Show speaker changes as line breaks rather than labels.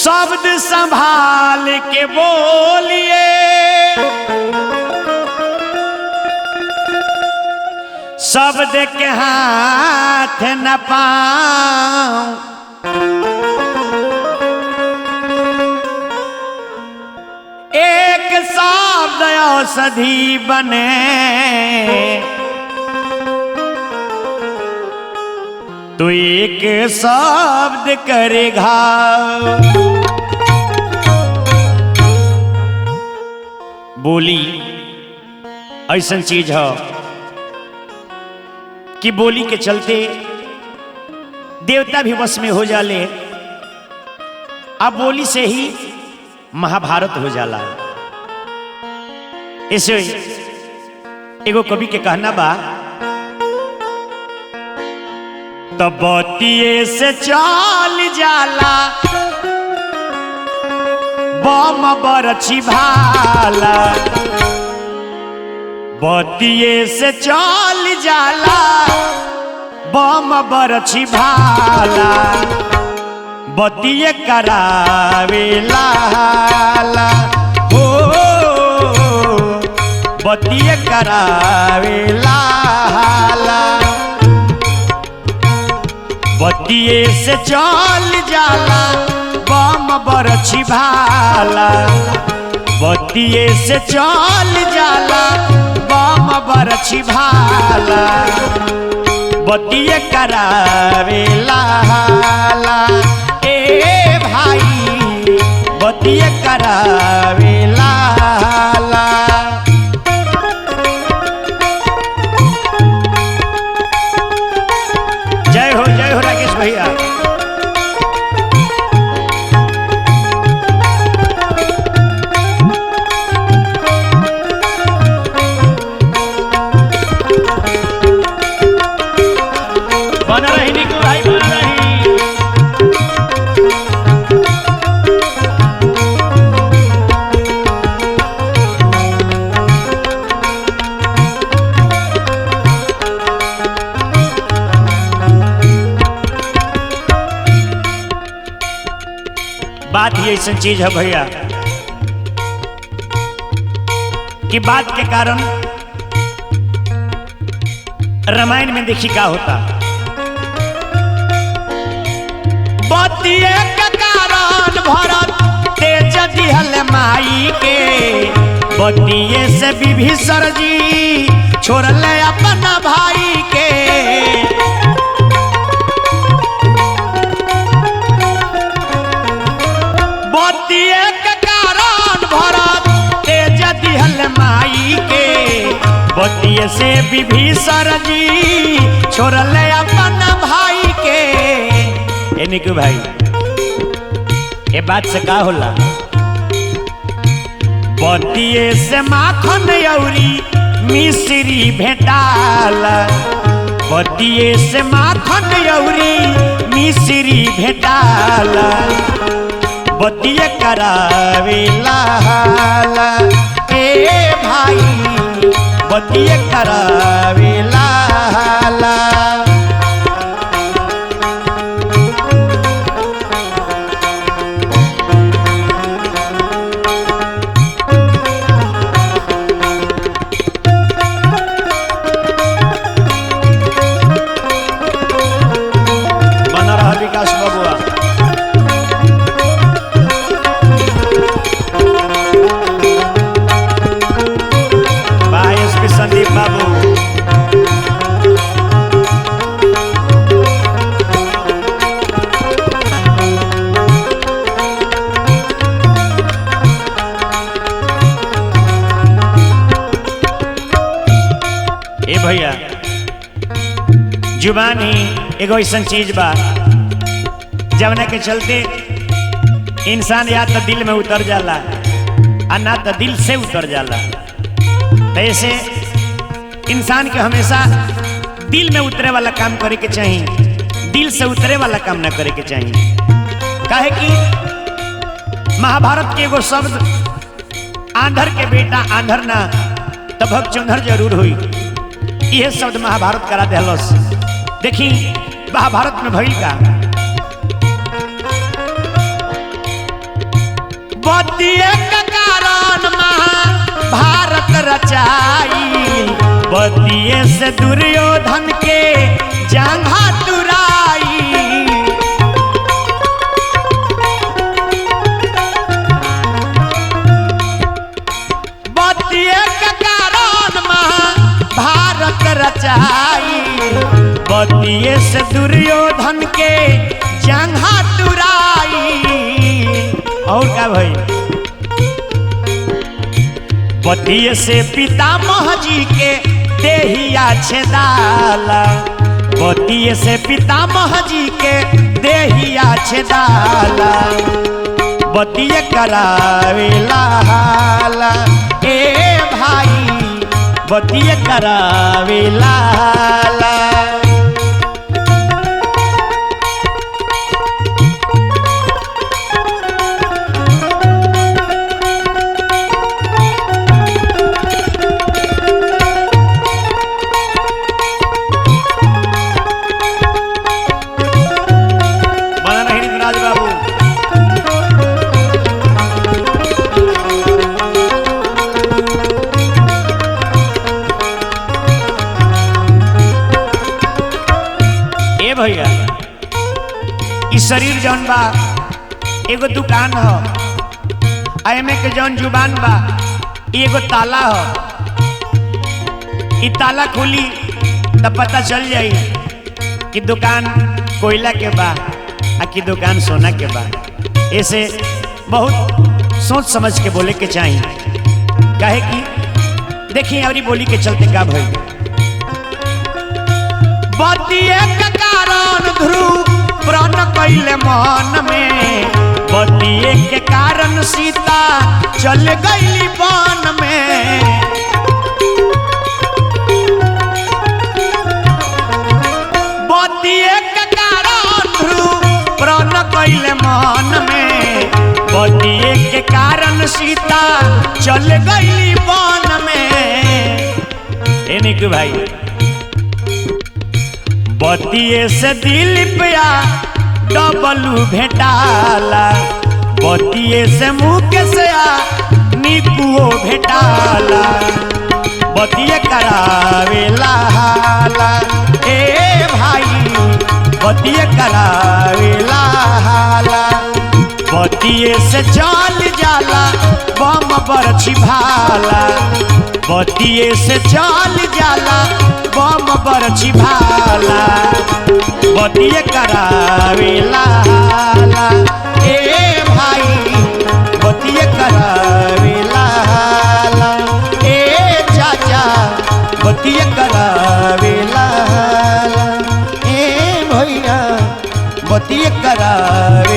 शब्द संभाल के बोलिए, शब्द के हाथ न पाऊं, एक शब्द औषधि बने, तो एक शब्द करेगा। बोली ऐसा चीज है कि बोली के चलते देवता भी वश में हो जाले। अब बोली से ही महाभारत हो जाला। ऐसे एगो कवि के कहना बा, तब बतिये से चल जाला बम बरछी भाला, बतिये से चल जाला बम बरछी भाला, बतिये करावेला हो, बतिये करावेला, बतिये से चल जाला बम बरछी भाला, बतिये से चल जाला बम बरछी भाला, बतिये करावेला। ए भाई बतिये करावेला। जय हो राकेश भैया। बना रही निकू भाई, बना रही। बात ही ऐसी चीज है भैया कि बात के कारण रामायण में देखी क्या होता। बतिये के कारण भरत तेज दिहल माई के, बतिये से विभीषण जी छोड़ले अपना भाई के। बतिये के कारण भरत तेज दिहल माई के, बतिये से विभीषण जी छोड़ले अपना भाई के। ए निकू भाई, ये बात से का होला? बतिये से माखन औरी मिश्री भेटाला, बतिये से माखन औरी मिश्री भेटाला, बतिये करावेला। ए भाई बतिये करावेला। बना रहा विकास बबुआ। संदीप बाबू ए भैया, जुबान ही एगो ऐसा चीज बा जवना के चलते इंसान या तो दिल में उतर जाला और ना तो दिल से उतर जाला। ऐसे इंसान के हमेशा दिल में उतरे वाला काम करे के चाहिए, दिल से उतरे वाला काम ना करे के चाहिए। काहे कि महाभारत के एगो शब्द आंधर के बेटा आंधर ना तभक चौंधर जरूर हुई, यह शब्द महाभारत करा देहलस। देखी महाभारत में भइल का, बतिये के कारण महाभारत रचाई, बतिये से दुर्योधन के जांघा तुराई। बतिये के कारण महाभारत रचाई, बतिये से दुर्योधन के जांघा तुराई। और क्या भाई, बतिये से पितामह जी के देहिया छेदाला, बतिये से पितामह जी के देहिया छेदाला, बतिये करावेला हाला ए भाई, बतिये करावेला हाला। भैया इस शरीर जौन बा एगो दुकान हो, एमे के जौन जुबान बा एगो ताला हो। इ ताला खुली तब पता चल जाई कि दुकान कोयला के बा आ कि दुकान सोना के बा। ऐसे बहुत सोच समझ के बोले के चाहिए, काहे कि देखिए अवरी बोली के चलते का भई। बतिये के कारण ध्रुव प्रण कैले मन में, बतिये के कारण सीता चल गई वन में। बतिये के कारण ध्रुव प्रण कैले मन में, बतिये के कारण सीता चल गई वन में। निकू भाई, बतिये से दिलीप या डबलू भेटाला, बतिये से मुकेश या निकुओ भेटाला, बतिये करावेला हाला ए भाई, बतिये करावेला हाला। बतिये से चल जाला बम बरछी भाला, बतिये से चल जाला बम बरछी भाला, बतिये करावेला हाला ए भाई, बतिये करावेला हाला ए चाचा, बतिये करावेला हाला ए भैया, बतिये करावेला।